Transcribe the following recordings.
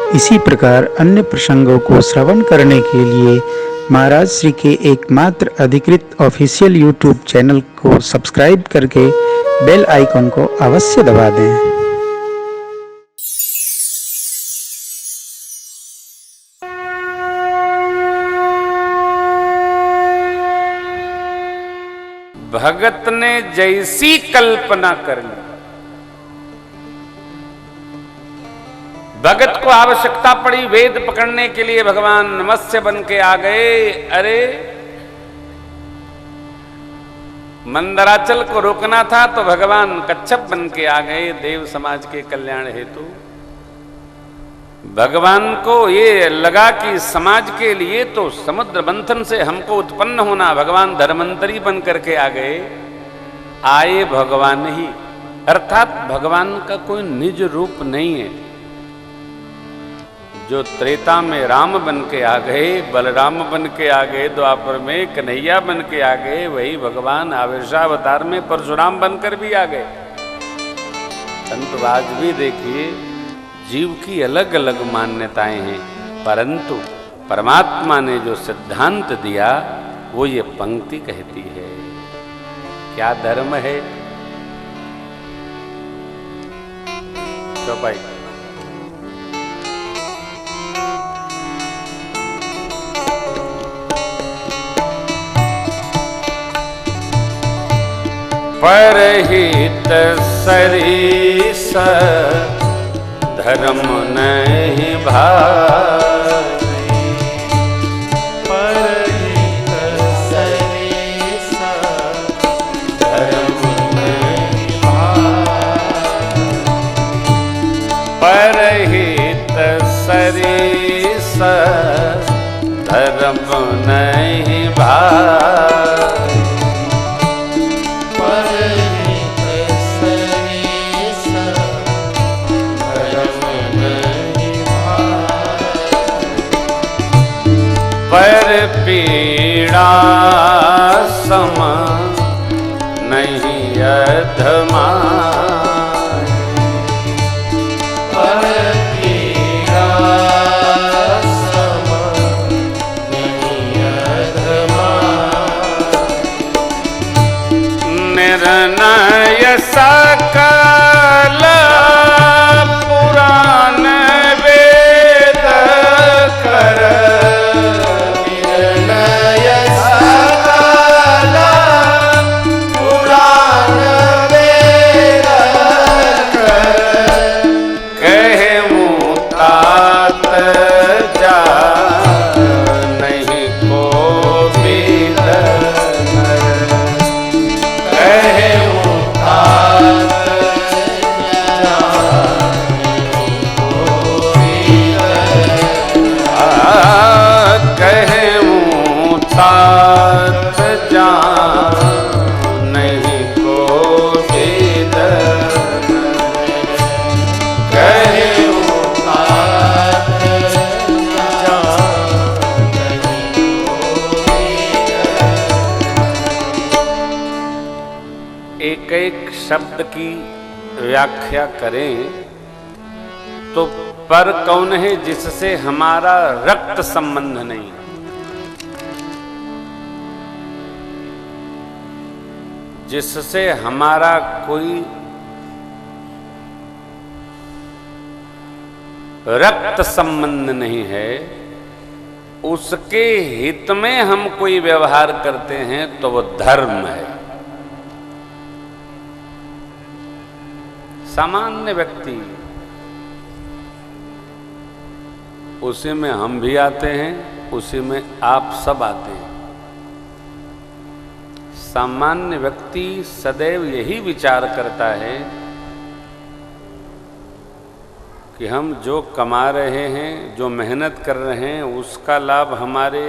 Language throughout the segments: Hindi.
इसी प्रकार अन्य प्रसंगों को श्रवण करने के लिए महाराज श्री के एकमात्र अधिकृत ऑफिशियल यूट्यूब चैनल को सब्सक्राइब करके बेल आइकन को अवश्य दबा दें। भगत ने जैसी कल्पना कर ली, भगत को आवश्यकता पड़ी वेद पकड़ने के लिए, भगवान मत्स्य बन के आ गए। अरे मंदराचल को रोकना था तो भगवान कच्छप बन के आ गए देव समाज के कल्याण हेतु। भगवान को ये लगा कि समाज के लिए तो समुद्र मंथन से हमको उत्पन्न होना, भगवान धर्मंतरी बन करके आ गए। आए भगवान ही, अर्थात भगवान का कोई निज रूप नहीं है। जो त्रेता में राम बन के आ गए, बलराम बन के आ गए, द्वापर में कन्हैया बन के आ गए, वही भगवान आवेशावतार में परशुराम बनकर भी आ गए। परंतु आज भी देखिए जीव की अलग अलग मान्यताएं हैं, परंतु परमात्मा ने जो सिद्धांत दिया वो ये पंक्ति कहती है। क्या धर्म है चौपाई। परहित सरीस धर्म नहीं भाई, परहित सरीस धर्म नहीं भाई, परहित सरीस धर्म नहीं भाई, पर पीड़ा सम नहीं अधमाई, पर पीड़ा सम नहीं अधमाई, निर्णय सकल पुराण वेद कर, एक एक शब्द की व्याख्या करें तो पर कौन है जिससे हमारा रक्त संबंध नहीं, जिससे हमारा कोई रक्त संबंध नहीं है, उसके हित में हम कोई व्यवहार करते हैं तो वो धर्म है। सामान्य व्यक्ति, उसी में हम भी आते हैं, उसी में आप सब आते हैं। सामान्य व्यक्ति सदैव यही विचार करता है कि हम जो कमा रहे हैं, जो मेहनत कर रहे हैं, उसका लाभ हमारे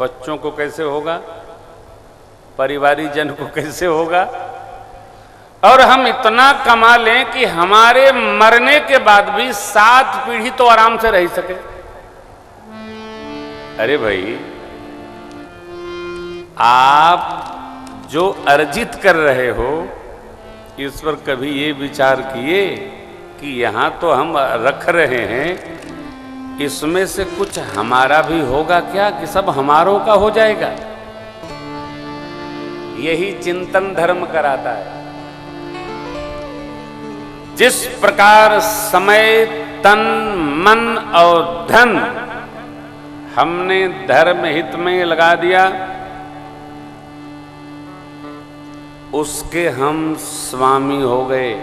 बच्चों को कैसे होगा, परिवारीजन को कैसे होगा, और हम इतना कमा लें कि हमारे मरने के बाद भी 7 पीढ़ी तो आराम से रह सके। अरे भाई, आप जो अर्जित कर रहे हो, इस पर कभी ये विचार किए कि यहां तो हम रख रहे हैं, इसमें से कुछ हमारा भी होगा क्या कि सब हमारों का हो जाएगा? यही चिंतन धर्म कराता है। जिस प्रकार समय, तन, मन और धन हमने धर्म हित में लगा दिया, उसके हम स्वामी हो गए,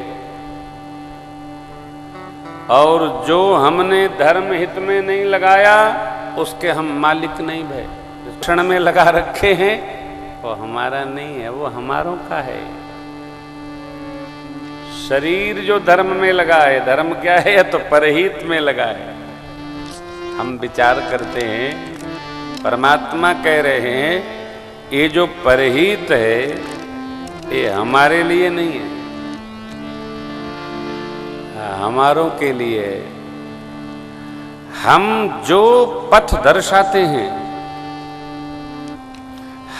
और जो हमने धर्म हित में नहीं लगाया उसके हम मालिक नहीं भय। क्षण में लगा रखे हैं वो हमारा नहीं है, वो हमारों का है। शरीर जो धर्म में लगा है, धर्म क्या है? तो परहित में लगा है। हम विचार करते हैं, परमात्मा कह रहे हैं ये जो परहित है ये हमारे लिए नहीं है, हमारों के लिए। हम जो पथ दर्शाते हैं,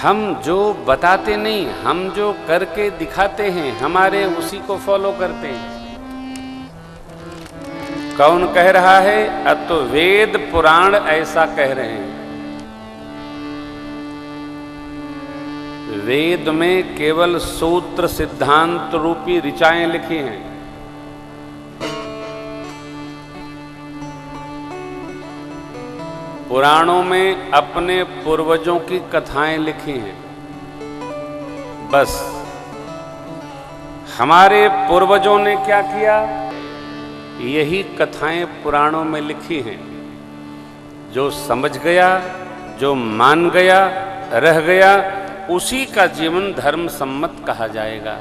हम जो बताते नहीं, हम जो करके दिखाते हैं, हमारे उसी को फॉलो करते हैं। कौन कह रहा है? अब तो वेद पुराण ऐसा कह रहे हैं। वेद में केवल सूत्र सिद्धांत रूपी ऋचाएं लिखी हैं। पुराणों में अपने पूर्वजों की कथाएं लिखी हैं। बस हमारे पूर्वजों ने क्या किया, यही कथाएं पुराणों में लिखी हैं। जो समझ गया, जो मान गया, रह गया, उसी का जीवन धर्म सम्मत कहा जाएगा।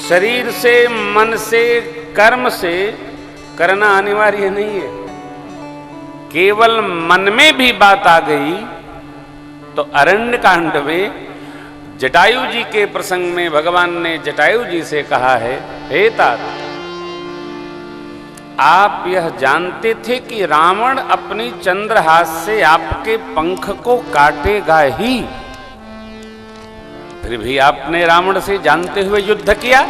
शरीर से, मन से, कर्म से करना अनिवार्य नहीं है। केवल मन में भी बात आ गई तो अरण्य कांड में जटायु जी के प्रसंग में भगवान ने जटायु जी से कहा है, हे तात, आप यह जानते थे कि रावण अपनी चंद्रहास से आपके पंख को काटेगा ही, फिर भी आपने रावण से जानते हुए युद्ध किया?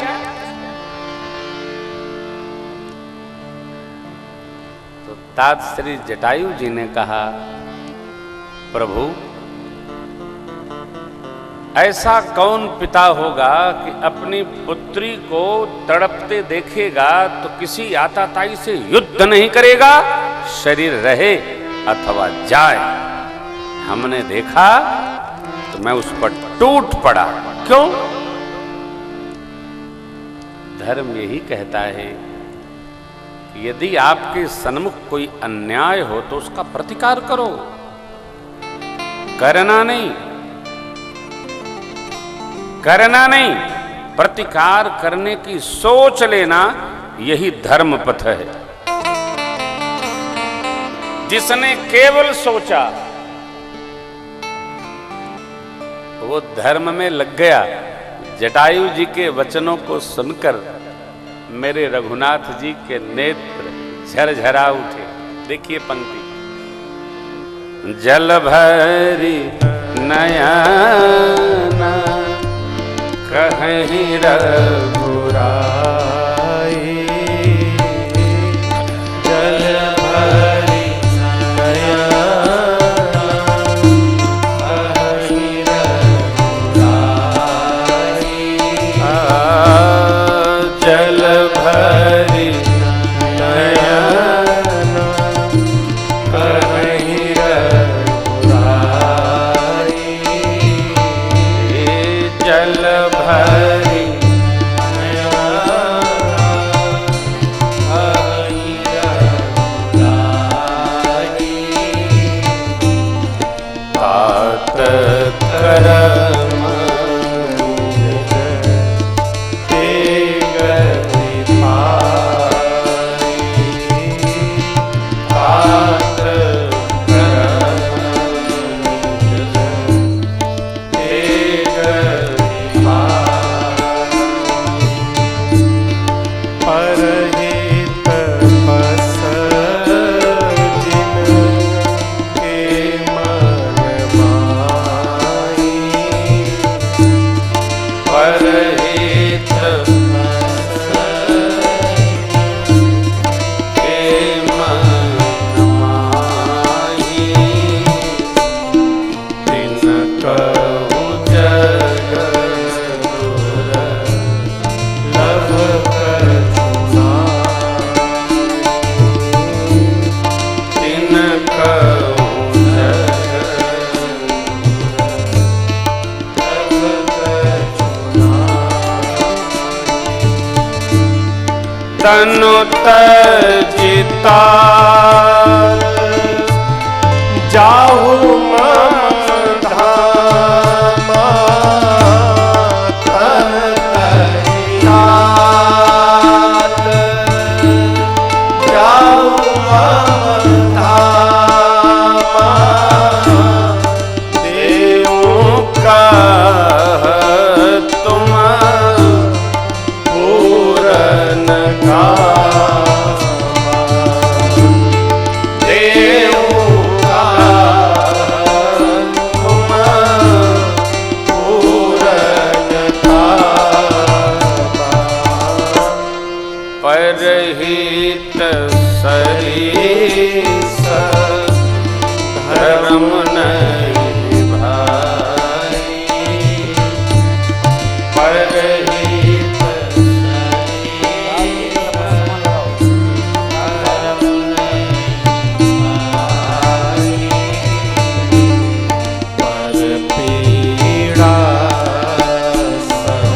तो तात श्री जटायु जी ने कहा, प्रभु ऐसा कौन पिता होगा कि अपनी पुत्री को तड़पते देखेगा तो किसी आताताई से युद्ध नहीं करेगा, शरीर रहे अथवा जाए। हमने देखा तो मैं उस पर टूट पड़ा। क्यों? धर्म यही कहता है कि यदि आपके सन्मुख कोई अन्याय हो तो उसका प्रतिकार करो, करना नहीं, करना नहीं, प्रतिकार करने की सोच लेना, यही धर्म पथ है। जिसने केवल सोचा वो धर्म में लग गया। जटायु जी के वचनों को सुनकर मेरे रघुनाथ जी के नेत्र झरझरा उठे। देखिए पंक्ति, जल भरी नयना कहीं रघुराई, जल भरी नयना कहीं रघुराई, जल भरी नयना कहीं रघुराई, जल भरी तनु तजिता जाहु मम धामा तन तहितात जाहु मम धामा देवों का तुम पूरन का परहित सरीस धर्म नहीं भाई परहित सरीस धर्म नहीं भाई पर पीड़ा सम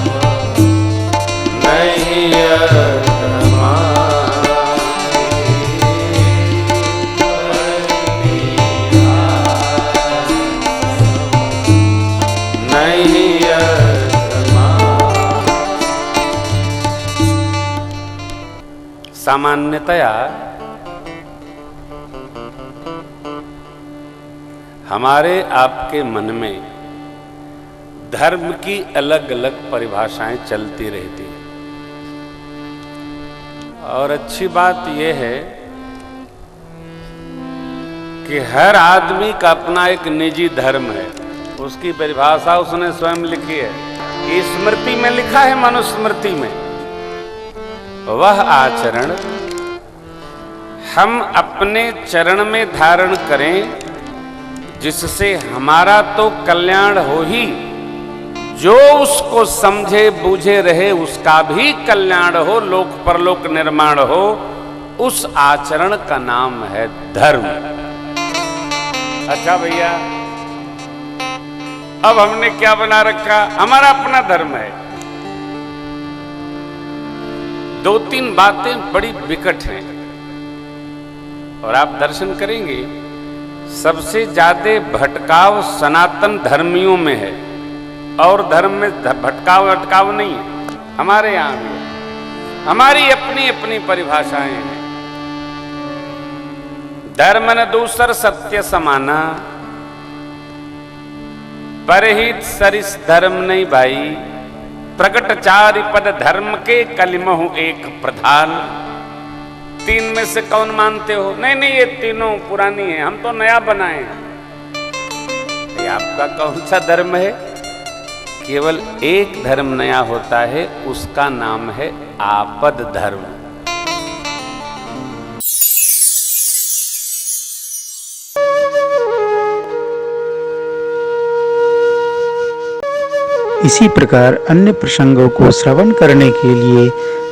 नहीं सामान्यतया हमारे आपके मन में धर्म की अलग अलग परिभाषाएं चलती रहती हैं और अच्छी बात यह है कि हर आदमी का अपना एक निजी धर्म है। उसकी परिभाषा उसने स्वयं लिखी है। स्मृति में लिखा है, मनुस्मृति में वह आचरण हम अपने चरण में धारण करें जिससे हमारा तो कल्याण हो ही, जो उसको समझे बूझे रहे उसका भी कल्याण हो, लोक परलोक निर्माण हो, उस आचरण का नाम है धर्म। अच्छा भैया, अब हमने क्या बना रखा? हमारा अपना धर्म है। दो तीन बातें बड़ी विकट हैं और आप दर्शन करेंगे सबसे ज्यादा भटकाव सनातन धर्मियों में है और धर्म में भटकाव नहीं है। हमारे यहां भी हमारी अपनी अपनी परिभाषाएं हैं। धर्म न दूसर सत्य समाना, परहित सरिस धर्म नहीं भाई, प्रकट चारि पद धर्म के कलिमहु एक प्रधान। तीन में से कौन मानते हो? नहीं नहीं, ये तीनों पुरानी है, हम तो नया बनाए हैं। ये आपका कौन सा धर्म है? केवल एक धर्म नया होता है, उसका नाम है आपद धर्म। इसी प्रकार अन्य प्रसंगों को श्रवण करने के लिए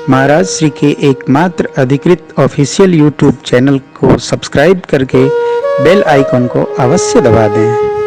महाराज श्री के एकमात्र अधिकृत ऑफिशियल यूट्यूब चैनल को सब्सक्राइब करके बेल आइकन को अवश्य दबा दें।